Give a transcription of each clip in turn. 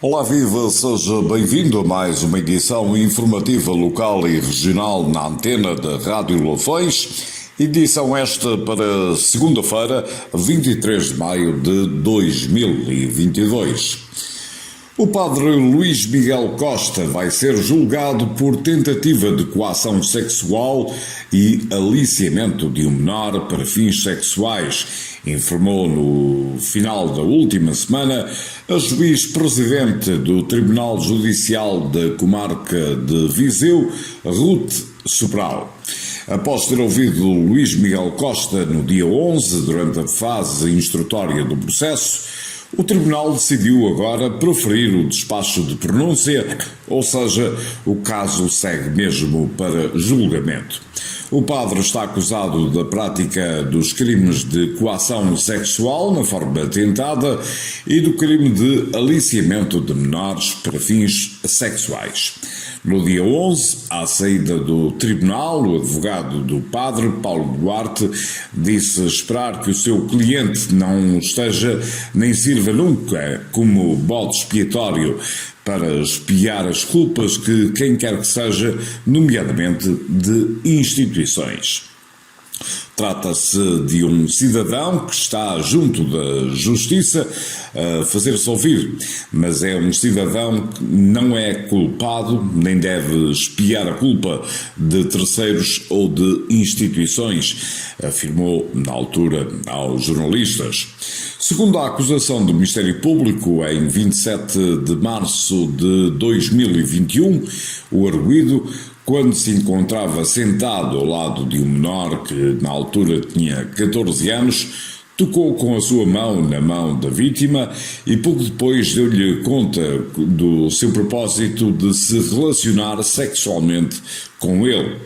Olá viva, seja bem-vindo a mais uma edição informativa local e regional na antena da Rádio Lafões. Edição esta para segunda-feira, 23 de maio de 2022. O padre Luís Miguel Costa vai ser julgado por tentativa de coação sexual e aliciamento de um menor para fins sexuais, informou no final da última semana a juiz-presidente do Tribunal Judicial da Comarca de Viseu, Ruth Sobral. Após ter ouvido Luís Miguel Costa no dia 11, durante a fase instrutória do processo, o Tribunal decidiu agora proferir o despacho de pronúncia, ou seja, o caso segue mesmo para julgamento. O padre está acusado da prática dos crimes de coação sexual na forma tentada e do crime de aliciamento de menores para fins sexuais. No dia 11, à saída do tribunal, o advogado do padre, Paulo Duarte, disse esperar que o seu cliente não esteja nem sirva nunca como bode expiatório para expiar as culpas que quem quer que seja, nomeadamente de instituições. Trata-se de um cidadão que está junto da justiça a fazer-se ouvir, mas é um cidadão que não é culpado, nem deve expiar a culpa de terceiros ou de instituições, afirmou na altura aos jornalistas. Segundo a acusação do Ministério Público, em 27 de março de 2021, o arguido, quando se encontrava sentado ao lado de um menor que na altura tinha 14 anos, tocou com a sua mão na mão da vítima e pouco depois deu-lhe conta do seu propósito de se relacionar sexualmente com ele.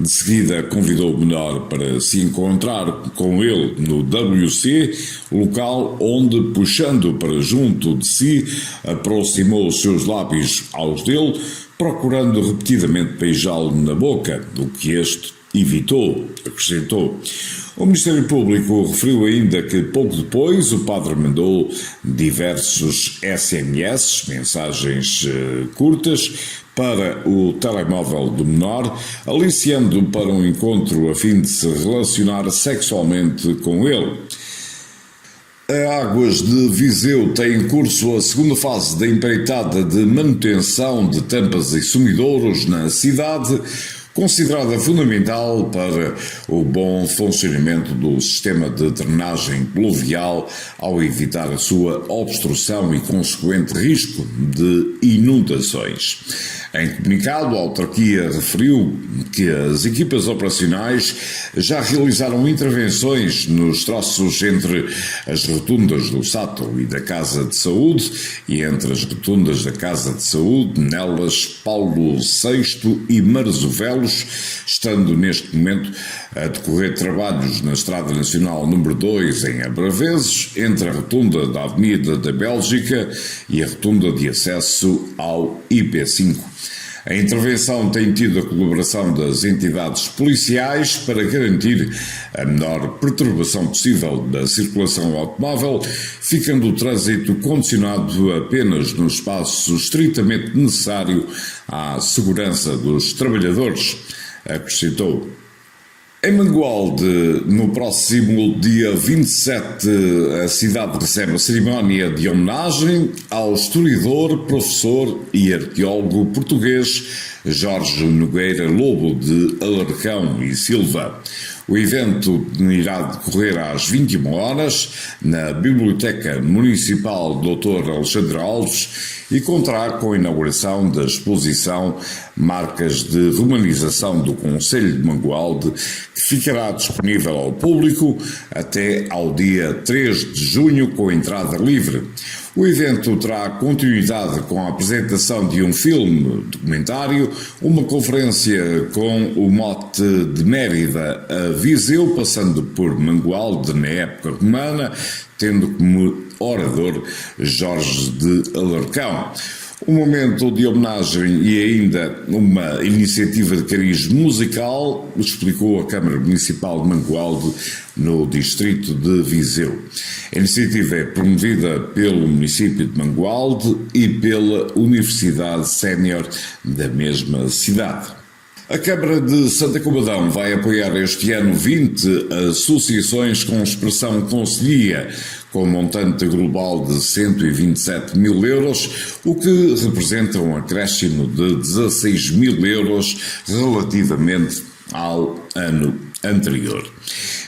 De seguida convidou o menor para se encontrar com ele no WC, local onde, puxando para junto de si, aproximou os seus lábios aos dele, procurando repetidamente beijá-lo na boca, o que este evitou, acrescentou. O Ministério Público referiu ainda que pouco depois o padre mandou diversos SMS, mensagens curtas, para o telemóvel do menor, aliciando para um encontro a fim de se relacionar sexualmente com ele. A Águas de Viseu tem em curso a segunda fase da empreitada de manutenção de tampas e sumidouros na cidade, considerada fundamental para o bom funcionamento do sistema de drenagem pluvial ao evitar a sua obstrução e consequente risco de inundações. Em comunicado, a autarquia referiu que as equipas operacionais já realizaram intervenções nos troços entre as rotundas do Sátão e da Casa de Saúde e entre as rotundas da Casa de Saúde, nelas Paulo VI e Marzovelos, estando neste momento a decorrer trabalhos na Estrada Nacional número 2 em Abraveses, entre a rotunda da Avenida da Bélgica e a rotunda de acesso ao IP5. A intervenção tem tido a colaboração das entidades policiais para garantir a menor perturbação possível da circulação automóvel, ficando o trânsito condicionado apenas no espaço estritamente necessário à segurança dos trabalhadores, acrescentou. Em Mangualde, no próximo dia 27, a cidade recebe a cerimónia de homenagem ao historiador, professor e arqueólogo português Jorge Nogueira Lobo de Alarcão e Silva. O evento irá decorrer às 21 horas na Biblioteca Municipal Dr. Alexandre Alves e contará com a inauguração da exposição Marcas de Romanização do Concelho de Mangualde, que ficará disponível ao público até ao dia 3 de junho com entrada livre. O evento terá continuidade com a apresentação de um filme documentário, uma conferência com o mote de Mérida a Viseu, passando por Mangualde na época romana, tendo como orador Jorge de Alarcão. Um momento de homenagem e ainda uma iniciativa de cariz musical, explicou a Câmara Municipal de Mangualde, no distrito de Viseu. A iniciativa é promovida pelo município de Mangualde e pela Universidade Sénior da mesma cidade. A Câmara de Santa Combadão vai apoiar este ano 20 associações com expressão concelhia, com um montante global de 127 mil euros, o que representa um acréscimo de 16 mil euros relativamente ao ano anterior.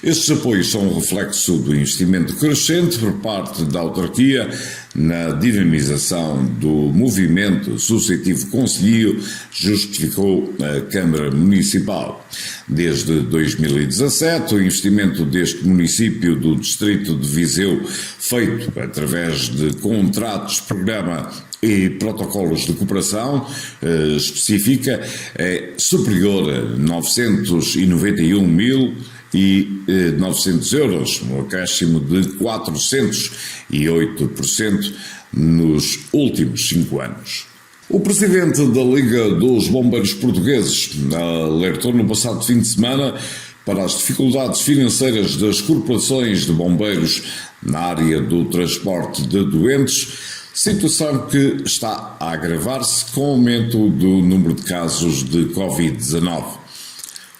Estes apoios são um reflexo do investimento crescente por parte da autarquia na dinamização do movimento associativo concelhio, justificou a Câmara Municipal. Desde 2017, o investimento deste município do distrito de Viseu, feito através de contratos, programa e protocolos de cooperação específica, é superior a 991.900 euros, um acréscimo de 408% nos últimos 5 anos. O presidente da Liga dos Bombeiros Portugueses alertou no passado fim de semana para as dificuldades financeiras das corporações de bombeiros na área do transporte de doentes, situação que está a agravar-se com o aumento do número de casos de Covid-19.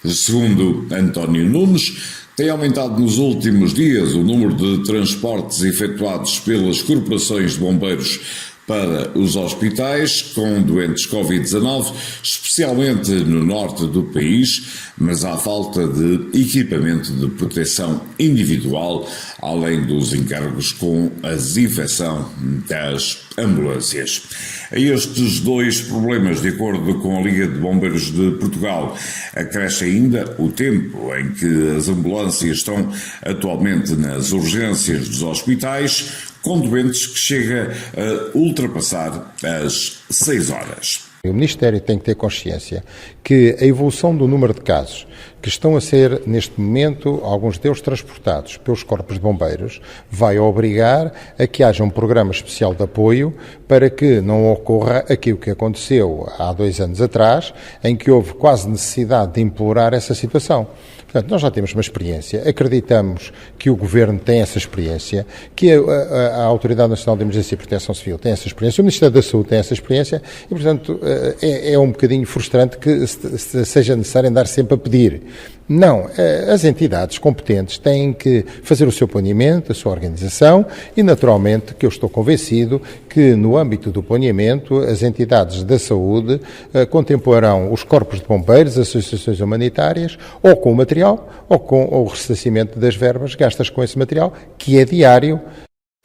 Segundo António Nunes, tem aumentado nos últimos dias o número de transportes efetuados pelas corporações de bombeiros para os hospitais com doentes Covid-19, especialmente no norte do país, mas há falta de equipamento de proteção individual, além dos encargos com a desinfecção das ambulâncias. A estes dois problemas, de acordo com a Liga de Bombeiros de Portugal, acresce ainda o tempo em que as ambulâncias estão atualmente nas urgências dos hospitais, com doentes que chega a ultrapassar as 6 horas. O Ministério tem que ter consciência que a evolução do número de casos que estão a ser, neste momento, alguns deles transportados pelos corpos de bombeiros, vai obrigar a que haja um programa especial de apoio para que não ocorra aquilo que aconteceu há 2 anos atrás, em que houve quase necessidade de implorar essa situação. Portanto, nós já temos uma experiência, acreditamos que o Governo tem essa experiência, que a Autoridade Nacional de Emergência e Proteção Civil tem essa experiência, o Ministério da Saúde tem essa experiência e, portanto, é um bocadinho frustrante que seja necessário andar sempre a pedir. Não, as entidades competentes têm que fazer o seu planeamento, a sua organização e, naturalmente, que eu estou convencido que no âmbito do planeamento as entidades da saúde contemplarão os corpos de bombeiros, as associações humanitárias, ou com o material ou com o ressarcimento das verbas gastas com esse material, que é diário.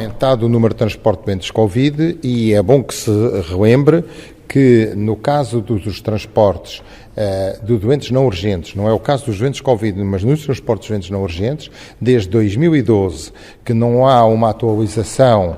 Aumentado o número de transporte de doentes Covid e é bom que se relembre que no caso dos transportes de doentes não urgentes, não é o caso dos doentes Covid, mas nos transportes de doentes não urgentes, desde 2012 que não há uma atualização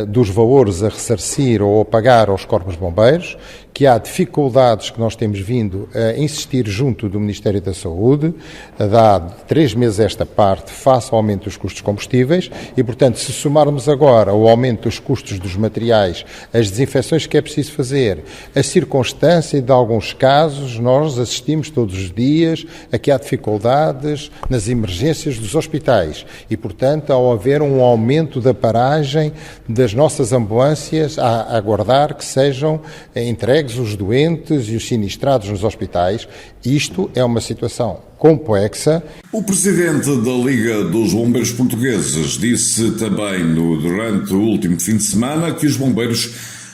dos valores a ressarcir ou a pagar aos corpos de bombeiros, que há dificuldades que nós temos vindo a insistir junto do Ministério da Saúde, há 3 meses esta parte, face ao aumento dos custos combustíveis e, portanto, se somarmos agora o aumento dos custos dos materiais, as desinfecções que é preciso fazer, a circunstância de alguns casos, nós assistimos todos os dias a que há dificuldades nas emergências dos hospitais e, portanto, ao haver um aumento da paragem das nossas ambulâncias, a aguardar que sejam entregues os doentes e os sinistrados nos hospitais, isto é uma situação complexa. O presidente da Liga dos Bombeiros Portugueses disse também durante o último fim de semana que os bombeiros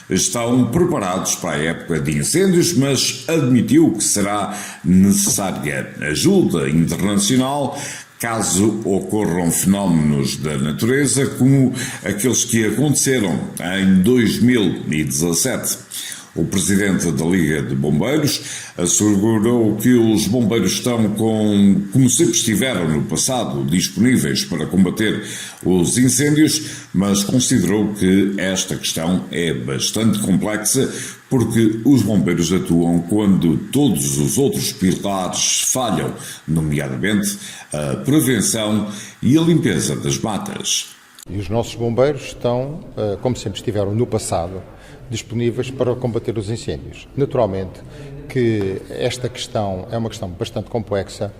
estão preparados para a época de incêndios, mas admitiu que será necessária ajuda internacional caso ocorram fenómenos da natureza como aqueles que aconteceram em 2017. O presidente da Liga de Bombeiros assegurou que os bombeiros estão como sempre estiveram no passado, disponíveis para combater os incêndios, mas considerou que esta questão é bastante complexa porque os bombeiros atuam quando todos os outros pilares falham, nomeadamente a prevenção e a limpeza das matas. E os nossos bombeiros estão, como sempre estiveram no passado, disponíveis para combater os incêndios. Naturalmente que esta questão é uma questão bastante complexa,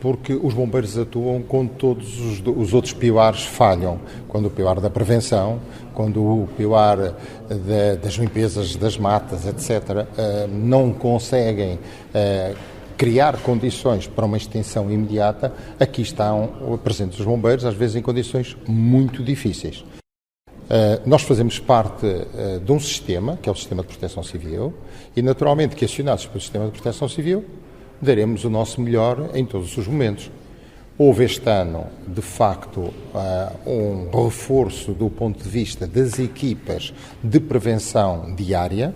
porque os bombeiros atuam quando todos os outros pilares falham. Quando o pilar da prevenção, quando o pilar das limpezas das matas, etc., não conseguem criar condições para uma extinção imediata, aqui estão presentes os bombeiros, às vezes em condições muito difíceis. Nós fazemos parte de um sistema, que é o Sistema de Proteção Civil, e naturalmente que, acionados pelo Sistema de Proteção Civil, daremos o nosso melhor em todos os momentos. Houve este ano, de facto, um reforço do ponto de vista das equipas de prevenção diária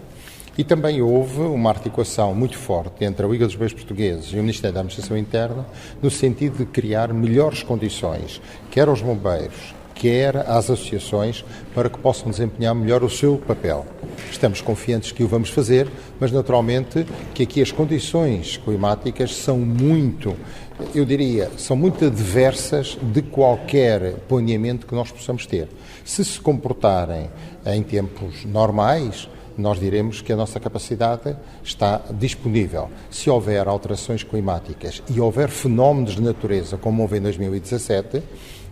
e também houve uma articulação muito forte entre a Liga dos Bombeiros Portugueses e o Ministério da Administração Interna no sentido de criar melhores condições, quer aos bombeiros, quer às associações, para que possam desempenhar melhor o seu papel. Estamos confiantes que o vamos fazer, mas naturalmente que aqui as condições climáticas são muito, eu diria, são muito adversas de qualquer planeamento que nós possamos ter. Se comportarem em tempos normais, nós diremos que a nossa capacidade está disponível. Se houver alterações climáticas e houver fenómenos de natureza, como houve em 2017,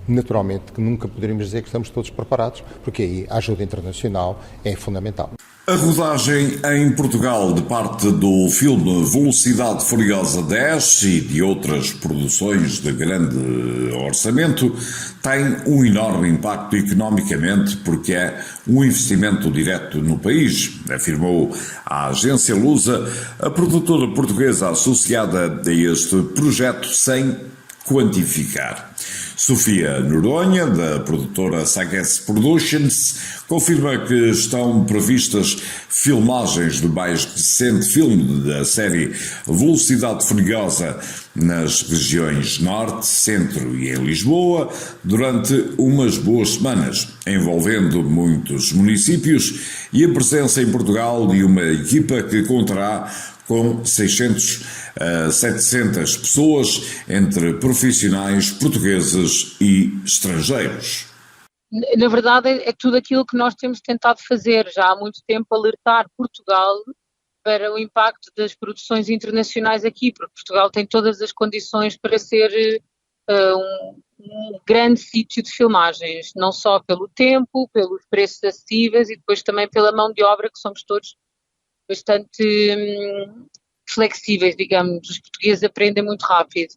naturalmente que nunca poderíamos dizer que estamos todos preparados, porque aí a ajuda internacional é fundamental. A rodagem em Portugal de parte do filme Velocidade Furiosa 10 e de outras produções de grande orçamento tem um enorme impacto economicamente porque é um investimento direto no país, afirmou a agência Lusa, a produtora portuguesa associada a este projeto sem quantificar. Sofia Noronha, da produtora Sagesse Productions, confirma que estão previstas filmagens do mais recente filme da série Velocidade Furiosa nas regiões Norte, Centro e em Lisboa durante umas boas semanas, envolvendo muitos municípios e a presença em Portugal de uma equipa que contará com 600 a 700 pessoas, entre profissionais portugueses e estrangeiros. Na verdade, é tudo aquilo que nós temos tentado fazer já há muito tempo, alertar Portugal para o impacto das produções internacionais aqui, porque Portugal tem todas as condições para ser um grande sítio de filmagens, não só pelo tempo, pelos preços acessíveis e depois também pela mão de obra, que somos todos bastante flexíveis, digamos. Os portugueses aprendem muito rápido.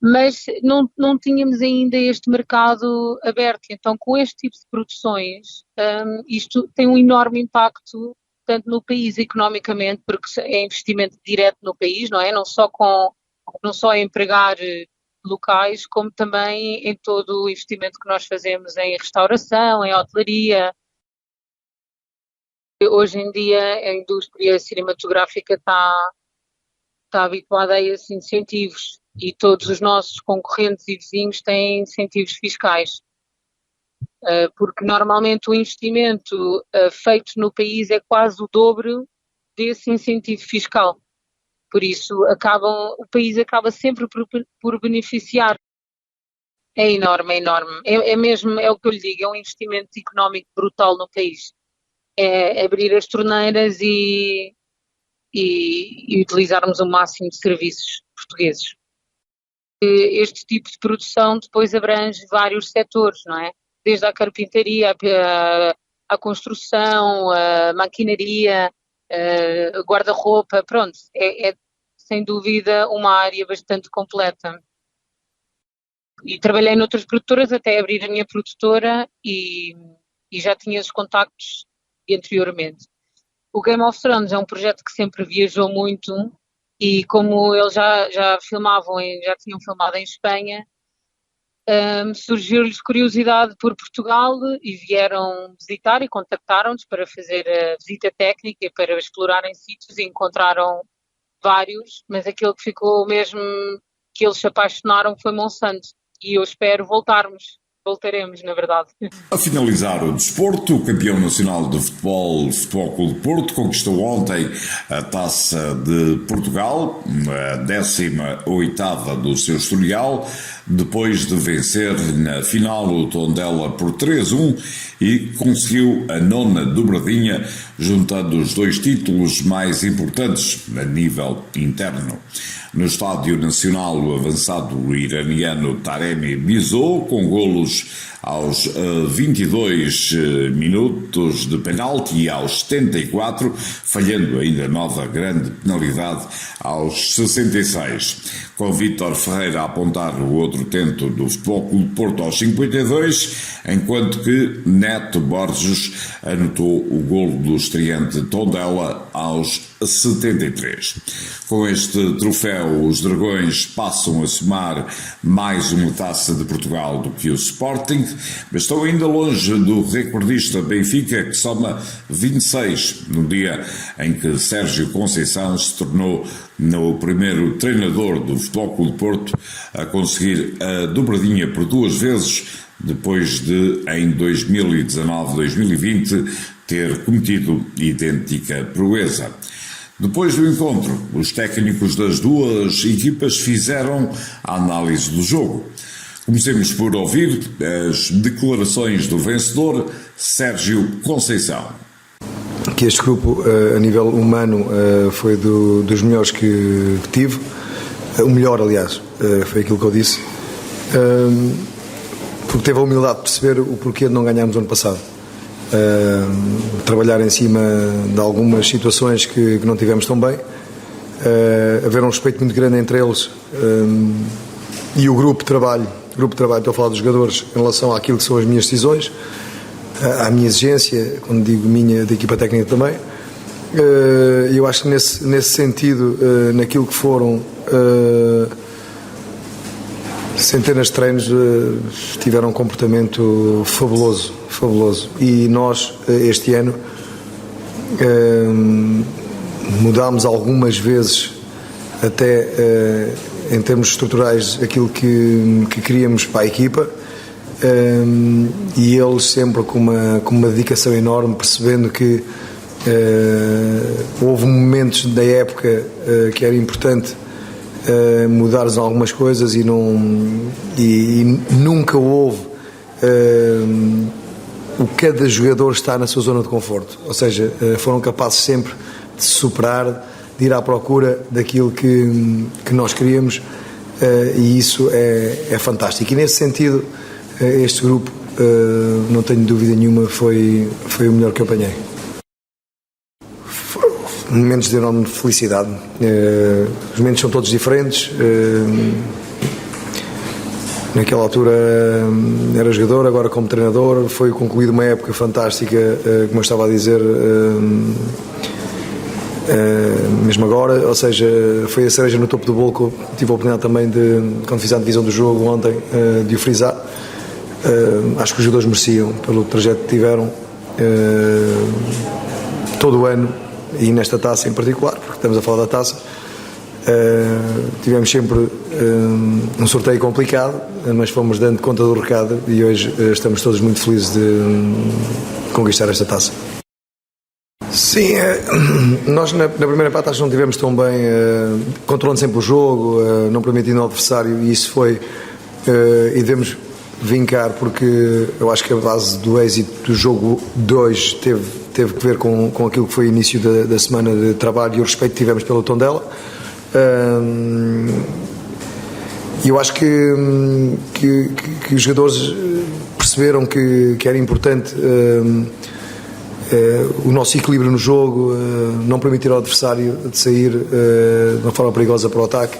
Mas não tínhamos ainda este mercado aberto. Então, com este tipo de produções, isto tem um enorme impacto, tanto no país economicamente, porque é investimento direto no país, não é? Não só a empregar locais, como também em todo o investimento que nós fazemos em restauração, em hotelaria. Hoje em dia a indústria cinematográfica está habituada a esses incentivos e todos os nossos concorrentes e vizinhos têm incentivos fiscais, porque normalmente o investimento feito no país é quase o dobro desse incentivo fiscal. Por isso o país acaba sempre por beneficiar. É enorme, é enorme. É mesmo, é o que eu lhe digo, é um investimento económico brutal no país. É abrir as torneiras e utilizarmos o máximo de serviços portugueses. Este tipo de produção depois abrange vários setores, não é? Desde a carpintaria, a construção, a maquinaria, a guarda-roupa, pronto. É sem dúvida uma área bastante completa. E trabalhei noutras produtoras até abrir a minha produtora e já tinha os contactos anteriormente. O Game of Thrones é um projeto que sempre viajou muito e como eles já tinham filmado em Espanha, surgiu-lhes curiosidade por Portugal e vieram visitar e contactaram-nos para fazer a visita técnica e para explorarem sítios e encontraram vários, mas aquele que ficou mesmo, que eles se apaixonaram foi Monsanto e eu espero voltaremos, na verdade. A finalizar o desporto, o campeão nacional de futebol, o Futebol Clube de Porto, conquistou ontem a Taça de Portugal, a 18ª do seu historial, depois de vencer na final o Tondela por 3-1 e conseguiu a 9ª dobradinha, juntando os 2 títulos mais importantes a nível interno. No Estádio Nacional, o avançado iraniano Taremi bisou com golos aos 22 minutos de penalti e aos 74, falhando ainda nova grande penalidade aos 66. Com Vítor Ferreira a apontar o outro tento do Futebol Clube do Porto aos 52, enquanto que Neto Borges anotou o golo do estreante Tondela aos 73. Com este troféu, os Dragões passam a somar mais uma taça de Portugal do que o Sporting, mas estão ainda longe do recordista Benfica, que soma 26, no dia em que Sérgio Conceição se tornou o primeiro treinador do Futebol Clube do Porto a conseguir a dobradinha por 2 vezes, depois de, em 2019-2020, ter cometido idêntica proeza. Depois do encontro, os técnicos das duas equipas fizeram a análise do jogo. Comecemos por ouvir as declarações do vencedor, Sérgio Conceição. Que este grupo, a nível humano, foi dos melhores que tive. O melhor, aliás, foi aquilo que eu disse. Porque teve a humildade de perceber o porquê de não ganharmos ano passado. Trabalhar em cima de algumas situações que não tivemos tão bem, haver um respeito muito grande entre eles e o grupo de trabalho, estou a falar dos jogadores em relação àquilo que são as minhas decisões, à minha exigência, quando digo minha, da equipa técnica também. Eu acho que nesse sentido, naquilo que foram centenas de treinos, tiveram um comportamento fabuloso. E nós, este ano, mudámos algumas vezes, até em termos estruturais, aquilo que queríamos para a equipa, e eles sempre com uma dedicação enorme, percebendo que houve momentos da época que era importante mudares algumas coisas e nunca houve cada jogador está na sua zona de conforto, ou seja, foram capazes sempre de superar, de ir à procura daquilo que nós queríamos, e isso é fantástico. E nesse sentido, este grupo, não tenho dúvida nenhuma, foi o melhor que eu apanhei. Foram momentos de enorme felicidade. Os momentos são todos diferentes. Naquela altura era jogador, agora como treinador. Foi concluída uma época fantástica, como eu estava a dizer, mesmo agora, ou seja, foi a cereja no topo do bolo que eu tive a oportunidade também quando fiz a divisão do jogo ontem, de o frisar. Acho que os jogadores mereciam pelo trajeto que tiveram todo o ano, e nesta taça em particular, porque estamos a falar da taça. Tivemos sempre um sorteio complicado, mas fomos dando conta do recado, e hoje estamos todos muito felizes de conquistar esta taça. Sim, nós na primeira parte acho que não tivemos tão bem, controlando sempre o jogo, não permitindo ao adversário, e isso foi, e devemos vincar, porque eu acho que a base do êxito do jogo 2 teve que ver com aquilo que foi o início da semana de trabalho e o respeito que tivemos pelo Tondela. E eu acho que os jogadores perceberam que era importante o nosso equilíbrio no jogo, não permitir ao adversário de sair de uma forma perigosa para o ataque.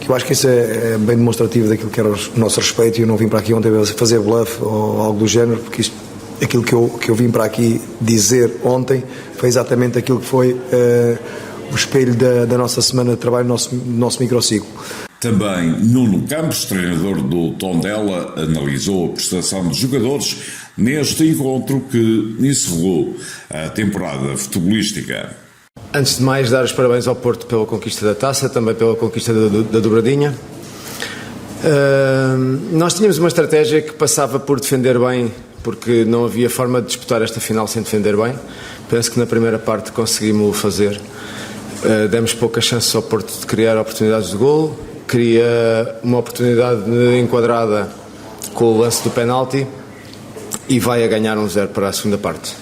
Eu acho que isso é bem demonstrativo daquilo que era o nosso respeito, e eu não vim para aqui ontem fazer bluff ou algo do género, porque aquilo que eu vim para aqui dizer ontem foi exatamente aquilo que foi o espelho da nossa semana de trabalho, nosso microciclo. Também Nuno Campos, treinador do Tondela, analisou a prestação dos jogadores neste encontro que encerrou a temporada futebolística. Antes de mais, dar os parabéns ao Porto pela conquista da taça, também pela conquista da dobradinha. Nós tínhamos uma estratégia que passava por defender bem, porque não havia forma de disputar esta final sem defender bem. Penso que na primeira parte conseguimos fazer. Demos poucas chances ao Porto de criar oportunidades de golo, cria uma oportunidade enquadrada com o lance do penalti e vai a ganhar 1-0 para a segunda parte.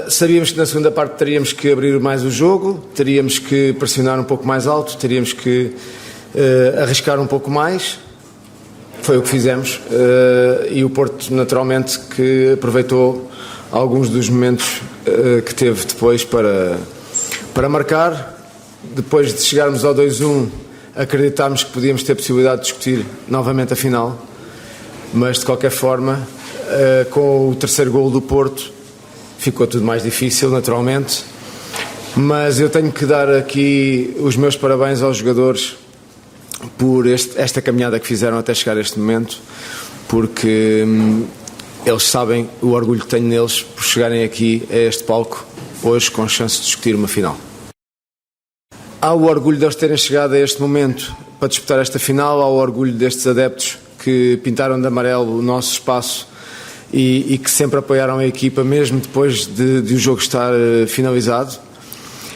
Sabíamos que na segunda parte teríamos que abrir mais o jogo, teríamos que pressionar um pouco mais alto, teríamos que arriscar um pouco mais. Foi o que fizemos, e o Porto naturalmente que aproveitou alguns dos momentos que teve depois para marcar. Depois de chegarmos ao 2-1, acreditámos que podíamos ter possibilidade de discutir novamente a final, mas de qualquer forma, com o terceiro golo do Porto, ficou tudo mais difícil, naturalmente. Mas eu tenho que dar aqui os meus parabéns aos jogadores por esta caminhada que fizeram até chegar a este momento, porque eles sabem o orgulho que tenho neles por chegarem aqui a este palco hoje com chance de discutir uma final. Há o orgulho de eles terem chegado a este momento para disputar esta final, há o orgulho destes adeptos que pintaram de amarelo o nosso espaço e que sempre apoiaram a equipa mesmo depois de o jogo estar finalizado.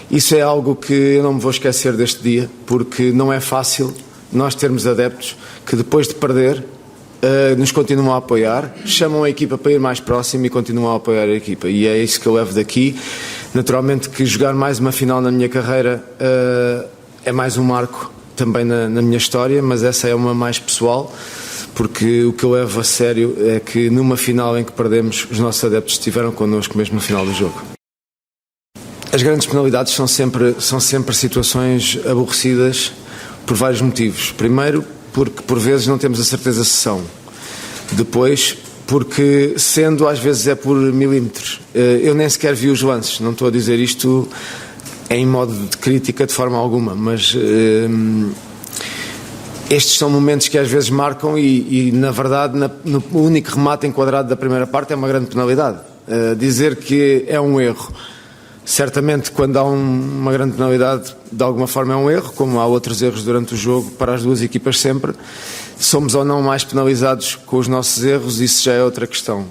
Isso é algo que eu não me vou esquecer deste dia, porque não é fácil nós termos adeptos que depois de perder nos continuam a apoiar, chamam a equipa para ir mais próximo e continuam a apoiar a equipa, e é isso que eu levo daqui. Naturalmente que jogar mais uma final na minha carreira é mais um marco também na minha história, mas essa é uma mais pessoal, porque o que eu levo a sério é que numa final em que perdemos, os nossos adeptos estiveram connosco mesmo no final do jogo. As grandes penalidades são sempre situações aborrecidas por vários motivos. Primeiro, porque por vezes não temos a certeza se são. Depois, porque sendo às vezes é por milímetros. Eu nem sequer vi os lances, não estou a dizer isto em modo de crítica de forma alguma, mas estes são momentos que às vezes marcam e na verdade no único remate enquadrado da primeira parte é uma grande penalidade. Dizer que é um erro, certamente quando há uma grande penalidade de alguma forma é um erro, como há outros erros durante o jogo para as duas equipas sempre. Somos ou não mais penalizados com os nossos erros, isso já é outra questão.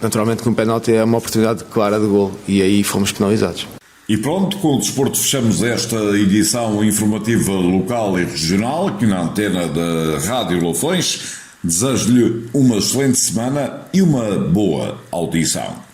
Naturalmente que um penalti é uma oportunidade clara de golo e aí fomos penalizados. E pronto, com o desporto fechamos esta edição informativa local e regional aqui na antena da Rádio Lafões. Desejo-lhe uma excelente semana e uma boa audição.